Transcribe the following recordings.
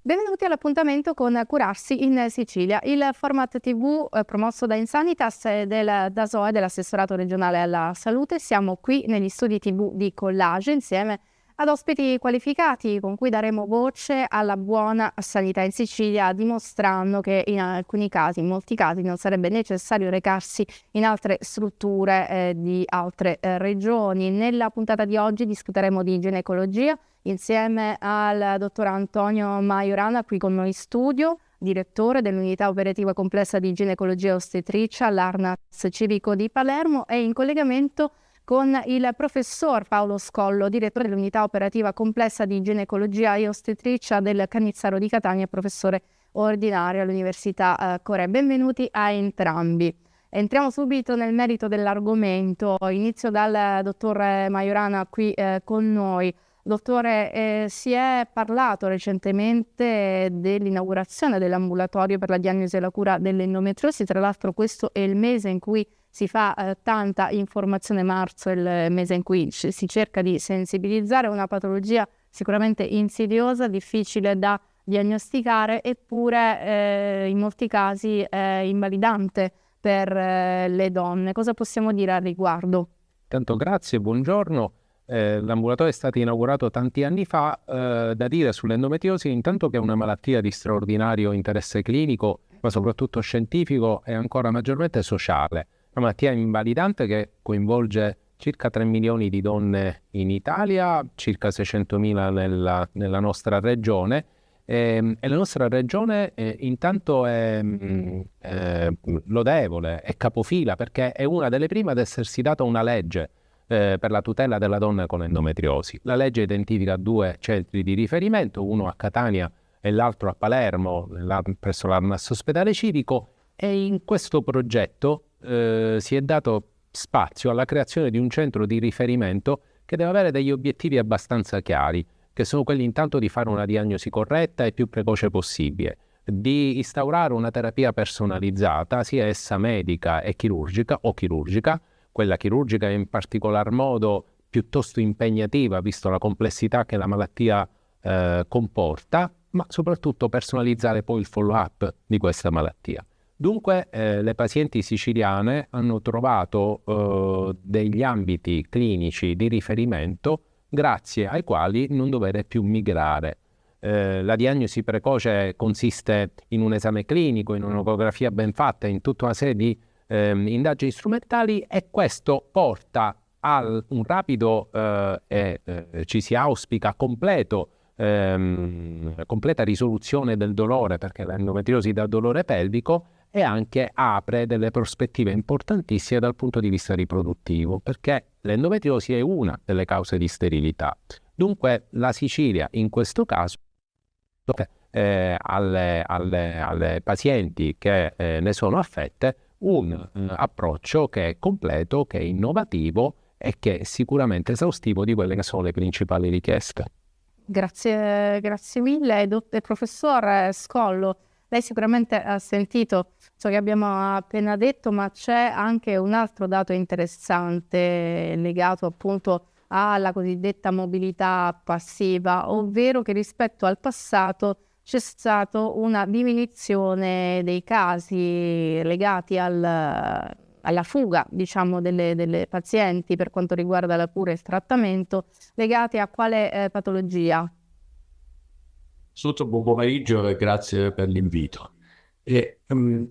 Benvenuti all'appuntamento con Curarsi in Sicilia, il format TV promosso da Insanitas e del DASOE, dell'assessorato regionale alla salute. Siamo qui negli studi TV di Collage insieme ad ospiti qualificati con cui daremo voce alla buona sanità in Sicilia, dimostrando che in molti casi non sarebbe necessario recarsi in altre strutture di altre regioni. Nella puntata di oggi discuteremo di ginecologia insieme al dottor Antonio Majorana, qui con noi in studio, direttore dell'unità operativa complessa di ginecologia e ostetricia all'Arnas Civico di Palermo, e in collegamento con il professor Paolo Scollo, direttore dell'unità operativa complessa di ginecologia e ostetricia del Cannizzaro di Catania e professore ordinario all'Università Corea. Benvenuti a entrambi. Entriamo subito nel merito dell'argomento. Inizio dal dottor Majorana qui con noi. Dottore, si è parlato recentemente dell'inaugurazione dell'ambulatorio per la diagnosi e la cura dell'endometriosi. Tra l'altro questo è il mese in cui si fa tanta informazione, marzo è il mese in cui si cerca di sensibilizzare una patologia sicuramente insidiosa, difficile da diagnosticare, eppure in molti casi è invalidante per le donne. Cosa possiamo dire al riguardo? Tanto grazie, buongiorno. L'ambulatorio è stato inaugurato tanti anni fa. Da dire sull'endometriosi intanto che è una malattia di straordinario interesse clinico, ma soprattutto scientifico e ancora maggiormente sociale. Una malattia invalidante che coinvolge circa 3 milioni di donne in Italia, circa 600.000 nella nostra regione. E la nostra regione intanto è lodevole, è capofila, perché è una delle prime ad essersi data una legge per la tutela della donna con endometriosi. La legge identifica 2 centri di riferimento, uno a Catania e l'altro a Palermo, presso l'Arnas Ospedale Civico, e in questo progetto si è dato spazio alla creazione di un centro di riferimento che deve avere degli obiettivi abbastanza chiari, che sono quelli intanto di fare una diagnosi corretta e più precoce possibile, di instaurare una terapia personalizzata, sia essa medica e chirurgica o chirurgica. Quella chirurgica è in particolar modo piuttosto impegnativa, visto la complessità che la malattia comporta, ma soprattutto personalizzare poi il follow-up di questa malattia. Dunque le pazienti siciliane hanno trovato degli ambiti clinici di riferimento grazie ai quali non dover più migrare. La diagnosi precoce consiste in un esame clinico, in un'ecografia ben fatta, in tutta una serie di indagini strumentali, e questo porta a un rapido ci si auspica completa risoluzione del dolore, perché l'endometriosi dà dolore pelvico, e anche apre delle prospettive importantissime dal punto di vista riproduttivo, perché l'endometriosi è una delle cause di sterilità. Dunque la Sicilia in questo caso alle pazienti che ne sono affette un approccio che è completo, che è innovativo e che è sicuramente esaustivo di quelle che sono le principali richieste. Grazie mille, professor Scollo. Lei sicuramente ha sentito ciò che abbiamo appena detto, ma c'è anche un altro dato interessante legato appunto alla cosiddetta mobilità passiva, ovvero che rispetto al passato c'è stata una diminuzione dei casi legati alla fuga, diciamo, delle pazienti per quanto riguarda la cura e il trattamento, legati a quale patologia? Buon pomeriggio e grazie per l'invito.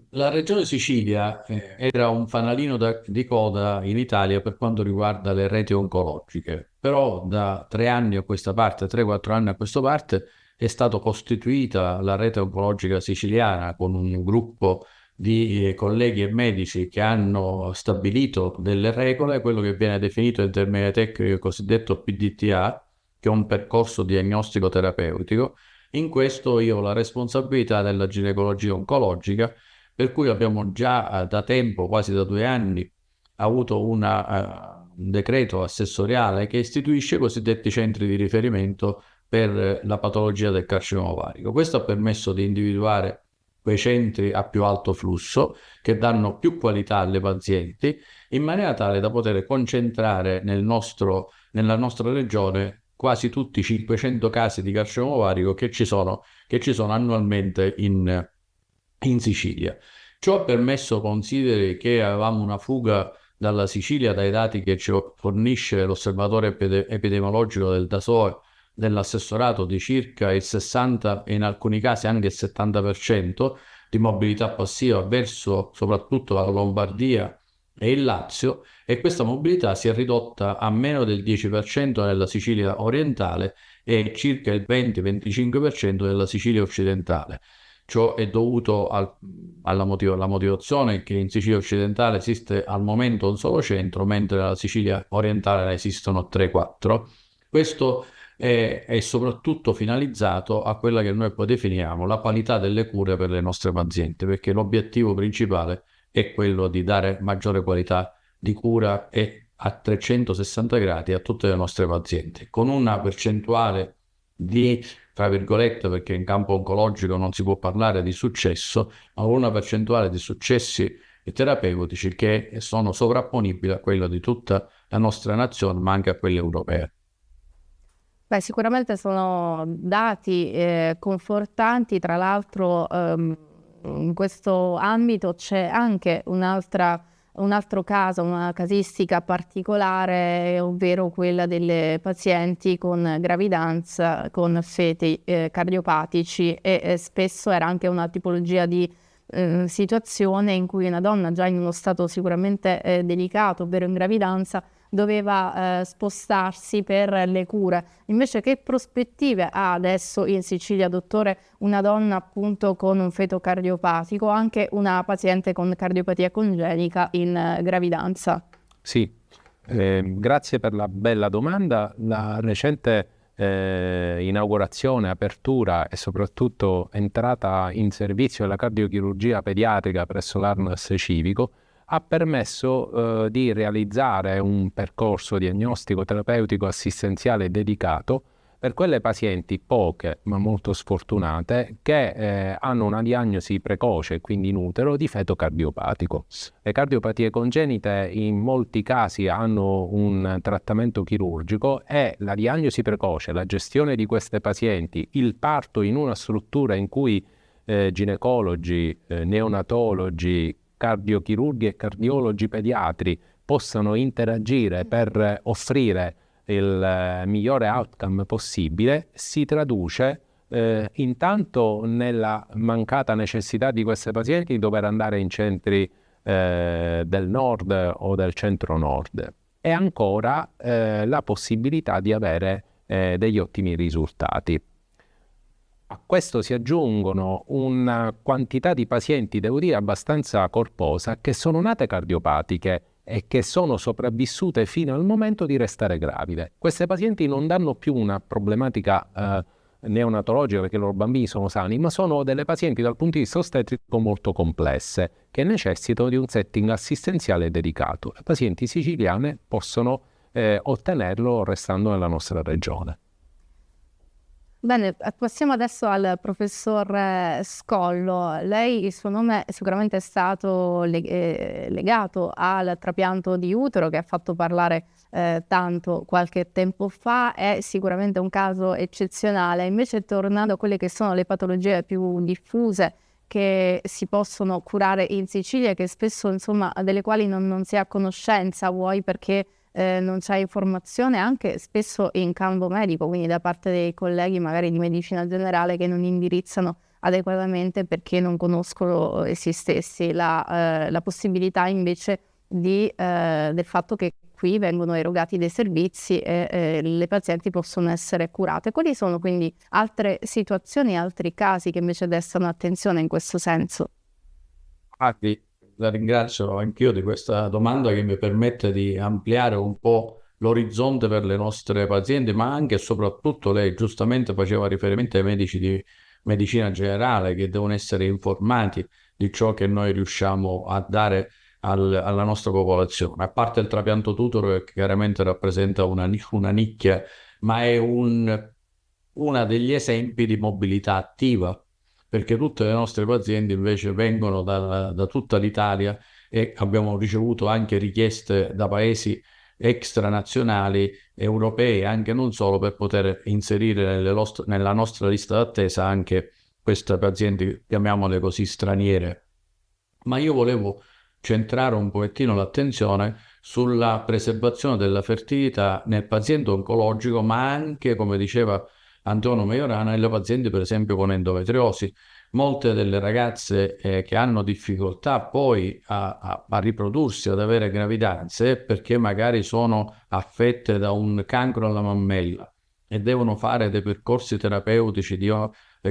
La Regione Sicilia era un fanalino di coda in Italia per quanto riguarda le reti oncologiche, però da 3 anni a questa parte, 3-4 anni a questa parte, è stata costituita la rete oncologica siciliana con un gruppo di colleghi e medici che hanno stabilito delle regole, quello che viene definito in termini tecnici il cosiddetto PDTA, che è un percorso diagnostico terapeutico. In questo io ho la responsabilità della ginecologia oncologica, per cui abbiamo già da tempo, quasi da 2 anni, avuto un decreto assessoriale che istituisce i cosiddetti centri di riferimento per la patologia del carcinoma ovarico. Questo ha permesso di individuare quei centri a più alto flusso che danno più qualità alle pazienti, in maniera tale da poter concentrare nella nostra regione quasi tutti i 500 casi di carcinoma ovarico che ci sono annualmente in Sicilia. Ciò ha permesso, consideri che avevamo una fuga dalla Sicilia dai dati che ci fornisce l'osservatorio epidemiologico del DASOE dell'assessorato di circa il 60 e in alcuni casi anche il 70% di mobilità passiva verso soprattutto la Lombardia e il Lazio, e questa mobilità si è ridotta a meno del 10% nella Sicilia orientale e circa il 20-25% nella Sicilia occidentale. Ciò è dovuto alla motivazione che in Sicilia occidentale esiste al momento un solo centro, mentre nella Sicilia orientale ne esistono 3-4. Questo è soprattutto finalizzato a quella che noi poi definiamo la qualità delle cure per le nostre pazienti, perché l'obiettivo principale è quello di dare maggiore qualità di cura e a 360 gradi a tutte le nostre pazienti, con una percentuale di, tra virgolette, perché in campo oncologico non si può parlare di successo, ma con una percentuale di successi terapeutici che sono sovrapponibili a quella di tutta la nostra nazione, ma anche a quelle europee. Beh, sicuramente sono dati confortanti, tra l'altro in questo ambito c'è anche un altro caso, una casistica particolare, ovvero quella delle pazienti con gravidanza con feti cardiopatici e spesso era anche una tipologia di situazione in cui una donna già in uno stato sicuramente delicato, ovvero in gravidanza, doveva spostarsi per le cure. Invece che prospettive ha adesso in Sicilia, dottore, una donna appunto con un feto cardiopatico, anche una paziente con cardiopatia congenica in gravidanza? Sì, grazie per la bella domanda. La recente inaugurazione, apertura e soprattutto entrata in servizio della cardiochirurgia pediatrica presso l'ARNAS Civico ha permesso di realizzare un percorso diagnostico terapeutico assistenziale dedicato per quelle pazienti, poche ma molto sfortunate, che hanno una diagnosi precoce, quindi in utero, di feto cardiopatico. Le cardiopatie congenite in molti casi hanno un trattamento chirurgico e la diagnosi precoce, la gestione di queste pazienti, il parto in una struttura in cui ginecologi, neonatologi, cardiochirurghi e cardiologi pediatri possano interagire per offrire il migliore outcome possibile, si traduce intanto nella mancata necessità di queste pazienti di dover andare in centri del nord o del centro-nord, e ancora la possibilità di avere degli ottimi risultati. A questo si aggiungono una quantità di pazienti, devo dire, abbastanza corposa, che sono nate cardiopatiche e che sono sopravvissute fino al momento di restare gravide. Queste pazienti non danno più una problematica neonatologica perché i loro bambini sono sani, ma sono delle pazienti dal punto di vista ostetrico molto complesse, che necessitano di un setting assistenziale dedicato. Le pazienti siciliane possono ottenerlo restando nella nostra regione. Bene, passiamo adesso al professor Scollo. Lei, il suo nome sicuramente è stato legato al trapianto di utero, che ha fatto parlare tanto qualche tempo fa, è sicuramente un caso eccezionale. Invece, tornando a quelle che sono le patologie più diffuse che si possono curare in Sicilia, che spesso, insomma, delle quali non si ha conoscenza, vuoi perché non c'è informazione anche spesso in campo medico, quindi da parte dei colleghi magari di medicina generale che non indirizzano adeguatamente perché non conoscono essi stessi la possibilità invece del fatto che qui vengono erogati dei servizi e le pazienti possono essere curate. Quali sono quindi altre situazioni, altri casi che invece destano attenzione in questo senso? La ringrazio anch'io di questa domanda che mi permette di ampliare un po' l'orizzonte per le nostre pazienti, ma anche e soprattutto lei giustamente faceva riferimento ai medici di medicina generale che devono essere informati di ciò che noi riusciamo a dare alla nostra popolazione. A parte il trapianto d'utero che chiaramente rappresenta una nicchia, ma è uno degli esempi di mobilità attiva, perché tutte le nostre pazienti invece vengono da tutta l'Italia e abbiamo ricevuto anche richieste da paesi extranazionali, europei, anche non solo, per poter inserire nella nostra lista d'attesa anche queste pazienti, chiamiamole così, straniere. Ma io volevo centrare un pochettino l'attenzione sulla preservazione della fertilità nel paziente oncologico, ma anche, come diceva Antonio Majorana, nelle pazienti per esempio con endometriosi. Molte delle ragazze che hanno difficoltà poi a riprodursi, ad avere gravidanze, perché magari sono affette da un cancro alla mammella e devono fare dei percorsi terapeutici di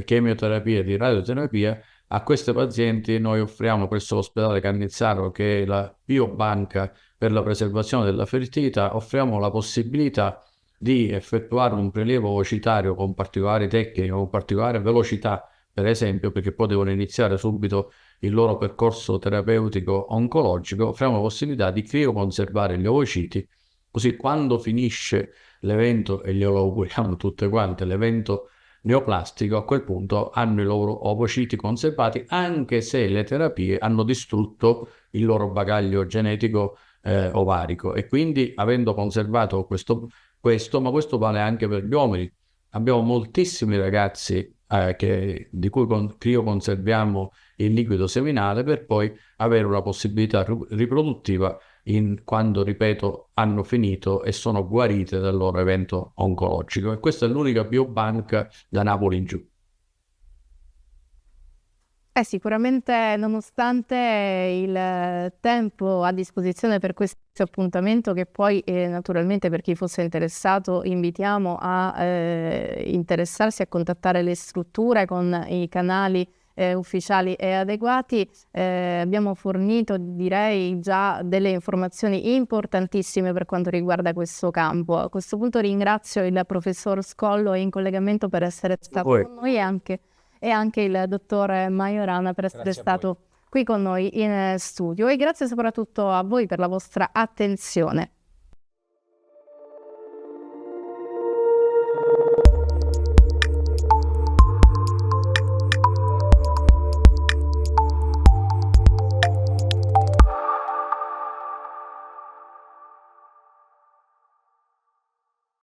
chemioterapia, di radioterapia. A queste pazienti noi offriamo presso l'ospedale Cannizzaro, che è la biobanca per la preservazione della fertilità, offriamo la possibilità di effettuare un prelievo ovocitario con particolari tecniche, con particolare velocità, per esempio, perché poi devono iniziare subito il loro percorso terapeutico oncologico. Offriamo la possibilità di crioconservare gli ovociti, così quando finisce l'evento, e glielo auguriamo tutte quante, l'evento neoplastico, a quel punto hanno i loro ovociti conservati, anche se le terapie hanno distrutto il loro bagaglio genetico ovarico, e quindi avendo conservato questo, ma questo vale anche per gli uomini. Abbiamo moltissimi ragazzi di cui crioconserviamo il liquido seminale per poi avere una possibilità riproduttiva quando, ripeto, hanno finito e sono guarite dal loro evento oncologico. E questa è l'unica biobanca da Napoli in giù. Sicuramente, nonostante il tempo a disposizione per questo appuntamento, che poi naturalmente per chi fosse interessato invitiamo a interessarsi, a contattare le strutture con i canali ufficiali e adeguati, abbiamo fornito, direi, già delle informazioni importantissime per quanto riguarda questo campo. A questo punto ringrazio il professor Scollo in collegamento per essere stato con noi, e anche il dottore Majorana per essere stato qui con noi in studio, e grazie soprattutto a voi per la vostra attenzione.